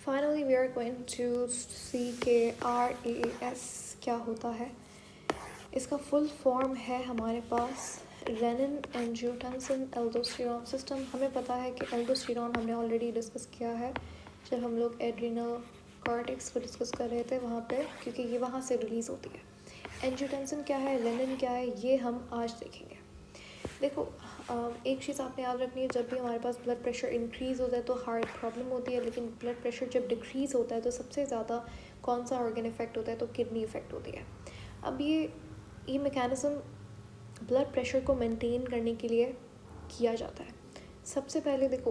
Finally, we are going to see के RAAS क्या होता है. इसका फुल फॉर्म है हमारे पास रेनिन एंजियोटेंसिन एल्डोस्टेरॉन सिस्टम. हमें पता है कि एल्डोस्टेरॉन हमने ऑलरेडी डिस्कस किया है जब हम लोग एड्रिनल कॉर्टेक्स को डिस्कस कर रहे थे वहाँ पे, क्योंकि ये वहाँ से रिलीज़ होती है. एंजियोटेंसिन क्या है, रेनिन क्या है, ये हम आज देखेंगे. देखो, एक चीज़ आपने याद रखनी है, जब भी हमारे पास ब्लड प्रेशर इंक्रीज़ होता है तो हार्ट प्रॉब्लम होती है, लेकिन ब्लड प्रेशर जब डिक्रीज़ होता है तो सबसे ज़्यादा कौन सा ऑर्गन इफेक्ट होता है, तो किडनी इफेक्ट होती है. अब ये मैकेनिज़्म ब्लड प्रेशर को मेंटेन करने के लिए किया जाता है. सबसे पहले देखो,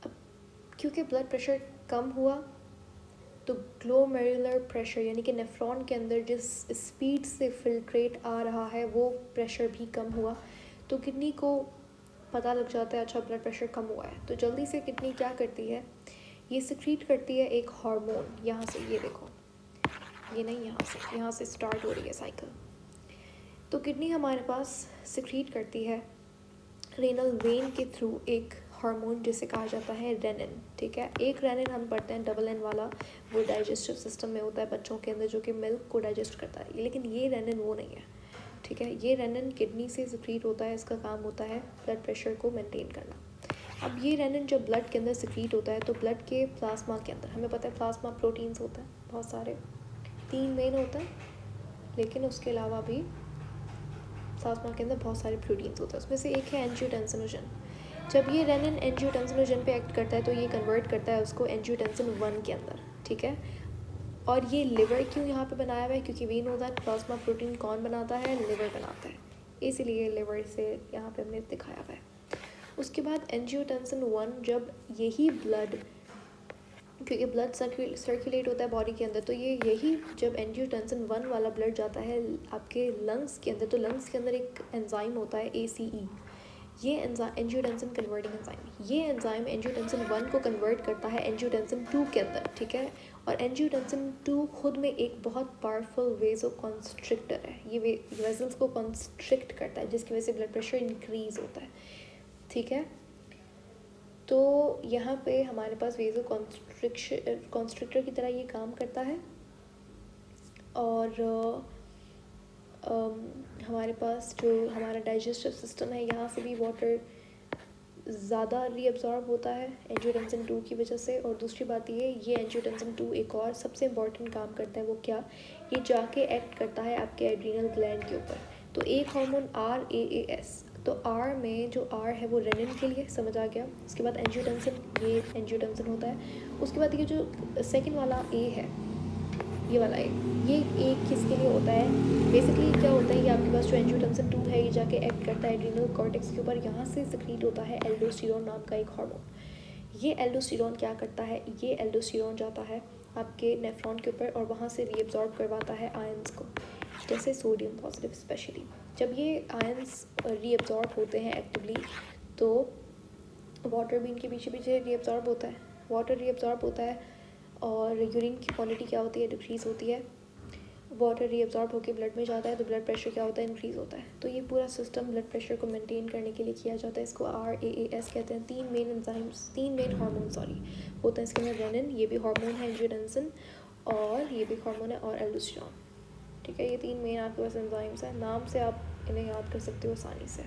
अब क्योंकि ब्लड प्रेशर कम हुआ तो ग्लोमेरुलर प्रेशर यानी कि नेफ्रॉन के अंदर जिस स्पीड से फिल्ट्रेट आ रहा है वो प्रेशर भी कम हुआ, तो किडनी को पता लग जाता है अच्छा ब्लड प्रेशर कम हुआ है. तो जल्दी से किडनी क्या करती है, ये सिक्रीट करती है एक हार्मोन. यहाँ से ये देखो, ये नहीं, यहाँ से स्टार्ट हो रही है साइकिल. तो किडनी हमारे पास सिक्रीट करती है रेनल वेन के थ्रू एक हार्मोन जिसे कहा जाता है रेनिन. ठीक है, एक रेनिन हम पढ़ते हैं डबल एन वाला, वो डाइजेस्टिव सिस्टम में होता है बच्चों के अंदर, जो कि मिल्क को डाइजेस्ट करता है. लेकिन ये रेनिन वो नहीं है. ठीक है, ये रेनिन किडनी से सिक्रीट होता है. इसका काम होता है ब्लड प्रेशर को मेंटेन करना. अब ये रेनिन जब ब्लड के अंदर सिक्रीट होता है तो ब्लड के प्लाज्मा के अंदर, हमें पता है प्लाज्मा प्रोटीन्स होते हैं बहुत सारे, 3 मेन होते हैं, लेकिन उसके अलावा भी प्लाज्मा के अंदर बहुत सारे प्रोटीन्स होते हैं. उसमें से एक है एंजियोटेंसिनोजन. जब ये रेनिन एंजियोटेंसिनोजन पे एक्ट करता है तो ये कन्वर्ट करता है उसको एंजियोटेंसिन 1 के अंदर. ठीक है, और ये लिवर क्यों यहाँ पे बनाया हुआ है, क्योंकि we know that plasma protein कौन बनाता है, लिवर बनाता है, इसीलिए लिवर से यहाँ पे हमने दिखाया हुआ है. उसके बाद एंजियोटेंसिन 1, जब यही ब्लड, क्योंकि ब्लड सर्कुलेट होता है बॉडी के अंदर, तो ये यही जब एंजियोटेंसिन 1 वाला ब्लड जाता है आपके लंग्स के अंदर, तो लंग्स के अंदर एक एंजाइम होता है ACE, ये एंजियोटेंसिन कन्वर्टिंग एंजाइम. ये एंजाइम एंजियोटेंसिन 1 को कन्वर्ट करता है एंजियोटेंसिन 2 के अंदर. ठीक है, और एंजियोटेंसिन 2 खुद में एक बहुत पावरफुल वेज़ोकॉन्स्ट्रिक्टर है. ये वेजल्स को कॉन्स्ट्रिक्ट करता है, जिसकी वजह से ब्लड प्रेशर इंक्रीज़ होता है. ठीक है, तो यहाँ पे हमारे पास कॉन्स्ट्रिक्टर की तरह ये काम करता है. और हमारे पास जो हमारा डाइजेस्टिव सिस्टम है, यहाँ से भी वाटर ज़्यादा रीअब्जॉर्ब होता है एंजियोटेंसिन 2 की वजह से. और दूसरी बात ये एंजियोटेंसिन 2 एक और सबसे इम्पॉर्टेंट काम करता है, वो क्या, ये जाके एक्ट करता है आपके एड्रिनल ग्लैंड के ऊपर. तो एक हार्मोन RAAS, तो R में जो R है वो रेनिन के लिए, समझ आ गया. उसके बाद एंजियोटेंसिन, ये एंजियोटेंसिन होता है. उसके बाद ये जो सेकेंड वाला A है, ये वाला ये एक किसके लिए होता है, बेसिकली क्या होता है, ये आपके पास जो एंजियोटेंसिन 2 है ये जाके एक्ट करता है एड्रिनल कॉर्टेक्स के ऊपर. यहाँ से सिक्रीट होता है एल्डोस्टेरॉन नाम का एक हार्मोन. ये एल्डोस्टेरॉन क्या करता है, ये एल्डोस्टेरॉन जाता है आपके नेफ्रॉन के ऊपर और वहाँ से रीअब्जॉर्ब करवाता है आयंस को, जैसे सोडियम पॉजिटिव स्पेशली. जब ये आयंस रीअब्जॉर्ब होते हैं एक्टिवली, तो वाटर भी इनके पीछे पीछे रीअब्जॉर्ब होता है. वाटर रीअब्जॉर्ब होता है और यूरिन की क्वांटिटी क्या होती है, डिक्रीज़ होती है. वाटर रीअब्जॉर्ब होकर ब्लड में जाता है तो ब्लड प्रेशर क्या होता है, इंक्रीज़ होता है. तो ये पूरा सिस्टम ब्लड प्रेशर को मेंटेन करने के लिए किया जाता है. इसको RAAS कहते हैं. 3 मेन एंजाइम्स, 3 मेन हार्मोन होते हैं इसके अंदर. रेनिन, ये भी हार्मोन है, एंजियोटेंसिन, और ये भी हार्मोन है, और एल्डोस्टेरॉन. ठीक है, ये 3 मेन आपके पास एंजाइम्स हैं. नाम से आप इन्हें याद कर सकते हो आसानी से.